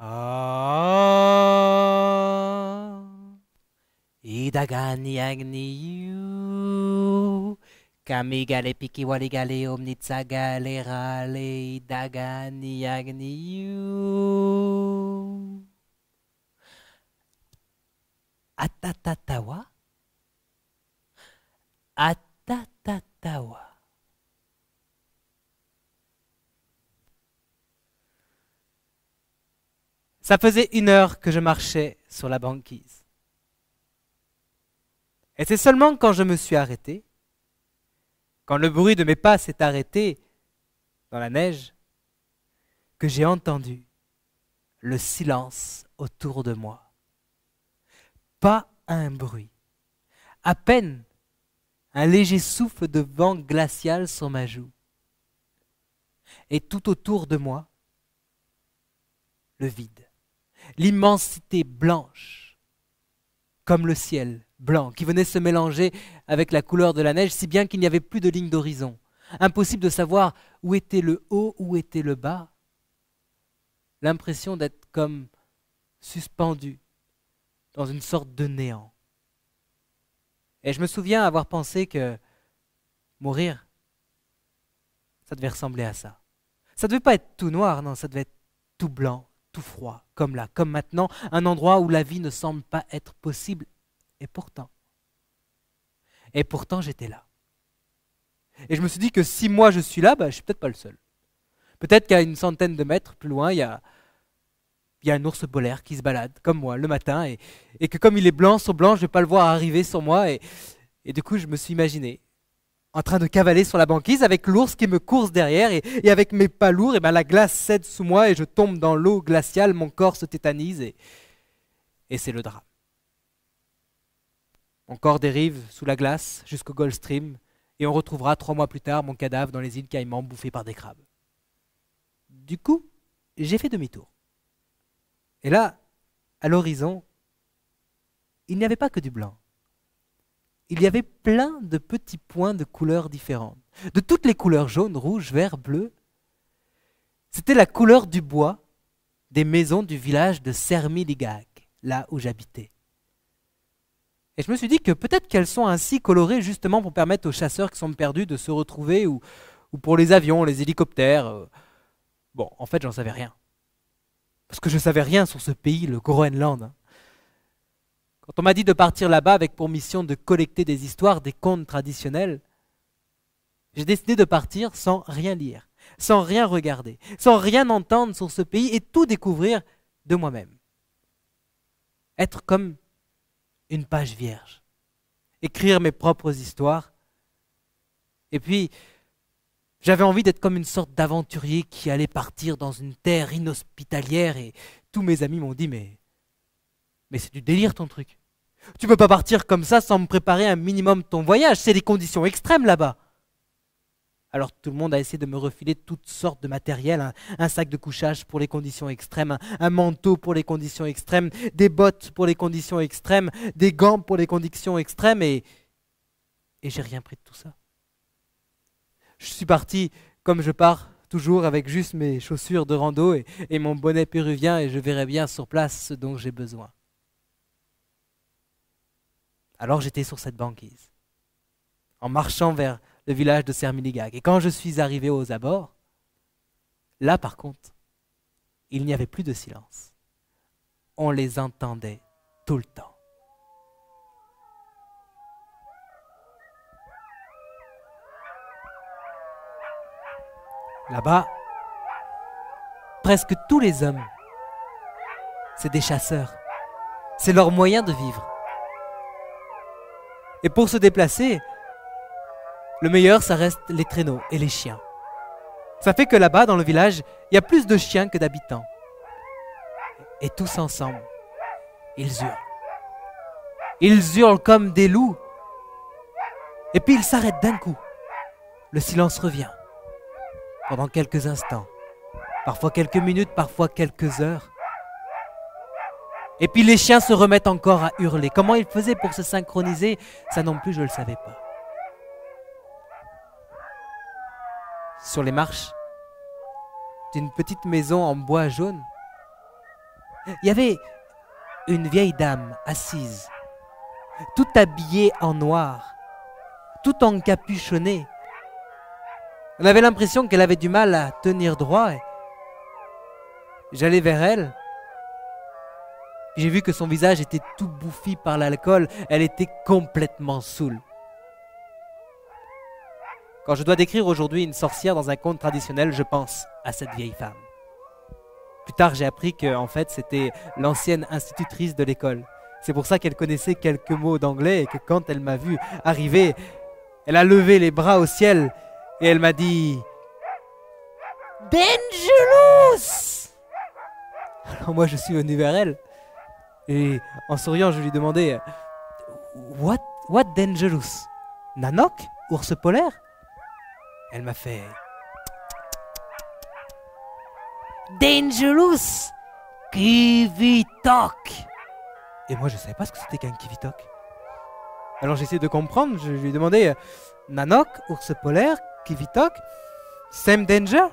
Ah, idagani agniu, kamigale piki waligale omnitsagale rale, idagani agniu. Atatatawa, atatatawa. Ça faisait 1 heure que je marchais sur la banquise. Et c'est seulement quand je me suis arrêté, quand le bruit de mes pas s'est arrêté dans la neige, que j'ai entendu le silence autour de moi. Pas un bruit, à peine un léger souffle de vent glacial sur ma joue. Et tout autour de moi, le vide, l'immensité blanche, comme le ciel blanc qui venait se mélanger avec la couleur de la neige, si bien qu'il n'y avait plus de ligne d'horizon. Impossible de savoir où était le haut, où était le bas. L'impression d'être comme suspendu dans une sorte de néant. Et je me souviens avoir pensé que mourir, ça devait ressembler à ça. Ça devait pas être tout noir, non, ça devait être tout blanc, tout froid, comme là, comme maintenant, un endroit où la vie ne semble pas être possible. Et pourtant j'étais là. Et je me suis dit que si moi je suis là, je suis peut-être pas le seul. Peut-être qu'à une centaine de mètres plus loin, il y a un ours polaire qui se balade, comme moi, le matin, et que comme il est blanc sur blanc, je ne vais pas le voir arriver sur moi. Et du coup, je me suis imaginé en train de cavaler sur la banquise avec l'ours qui me course derrière, et avec mes pas lourds, la glace cède sous moi et je tombe dans l'eau glaciale, mon corps se tétanise, et c'est le drame. Mon corps dérive sous la glace jusqu'au Gulf Stream, et on retrouvera 3 mois plus tard mon cadavre dans les îles Caïmans bouffé par des crabes. Du coup, j'ai fait demi-tour. Et là, à l'horizon, il n'y avait pas que du blanc. Il y avait plein de petits points de couleurs différentes. De toutes les couleurs, jaune, rouge, vert, bleu. C'était la couleur du bois des maisons du village de Sermiligag, là où j'habitais. Et je me suis dit que peut-être qu'elles sont ainsi colorées justement pour permettre aux chasseurs qui sont perdus de se retrouver, ou pour les avions, les hélicoptères. Bon, en fait, j'en savais rien. Parce que je ne savais rien sur ce pays, le Groenland. Quand on m'a dit de partir là-bas avec pour mission de collecter des histoires, des contes traditionnels, j'ai décidé de partir sans rien lire, sans rien regarder, sans rien entendre sur ce pays et tout découvrir de moi-même. Être comme une page vierge, écrire mes propres histoires. Et puis, j'avais envie d'être comme une sorte d'aventurier qui allait partir dans une terre inhospitalière, et tous mes amis m'ont dit mais c'est du délire ton truc. Tu peux pas partir comme ça sans me préparer un minimum ton voyage, c'est des conditions extrêmes là-bas. Alors tout le monde a essayé de me refiler toutes sortes de matériel, un sac de couchage pour les conditions extrêmes, un manteau pour les conditions extrêmes, des bottes pour les conditions extrêmes, des gants pour les conditions extrêmes, et j'ai rien pris de tout ça. Je suis parti comme je pars toujours, avec juste mes chaussures de rando et mon bonnet péruvien, et je verrai bien sur place ce dont j'ai besoin. Alors j'étais sur cette banquise, en marchant vers le village de Sermiligag. Et quand je suis arrivé aux abords, là par contre, il n'y avait plus de silence. On les entendait tout le temps. Là-bas, presque tous les hommes, c'est des chasseurs. C'est leur moyen de vivre. Et pour se déplacer, le meilleur, ça reste les traîneaux et les chiens. Ça fait que là-bas, dans le village, il y a plus de chiens que d'habitants. Et tous ensemble, ils hurlent. Ils hurlent comme des loups. Et puis ils s'arrêtent d'un coup. Le silence revient. Pendant quelques instants. Parfois quelques minutes, parfois quelques heures. Et puis les chiens se remettent encore à hurler. Comment ils faisaient pour se synchroniser, ça non plus je ne le savais pas. Sur les marches d'une petite maison en bois jaune, Il y avait une vieille dame assise, tout habillée en noir, tout encapuchonnée. On avait l'impression qu'elle avait du mal à tenir droit. J'allais vers elle. J'ai vu que son visage était tout bouffi par l'alcool. Elle était complètement saoule. Quand je dois décrire aujourd'hui une sorcière dans un conte traditionnel, je pense à cette vieille femme. Plus tard, j'ai appris qu'en fait, c'était l'ancienne institutrice de l'école. C'est pour ça qu'elle connaissait quelques mots d'anglais et que quand elle m'a vu arriver, elle a levé les bras au ciel et elle m'a dit « Dangerous !» Alors moi, je suis venu vers elle et en souriant, je lui demandais « What dangerous? Nanook? Ours polaire ?» Elle m'a fait « Dangerous Kivitok !» Et moi, je ne savais pas ce que c'était qu'un Kivitok. Alors j'ai essayé de comprendre, je lui ai demandé Nanook, ours polaire, Kivitok, same danger?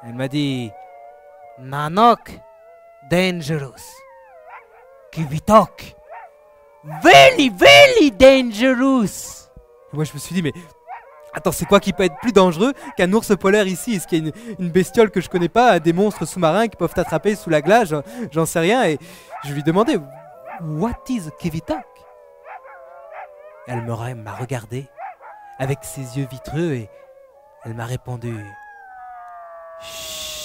Elle m'a dit Nanook, dangerous. Kivitok, very, very dangerous. Et moi je me suis dit, mais attends, c'est quoi qui peut être plus dangereux qu'un ours polaire ici? Est-ce qu'il y a une bestiole que je connais pas, des monstres sous-marins qui peuvent t'attraper sous la glace? J'en sais rien. Et je lui ai demandé What is Kivitok? Elle m'a regardé avec ses yeux vitreux et elle m'a répondu Chut.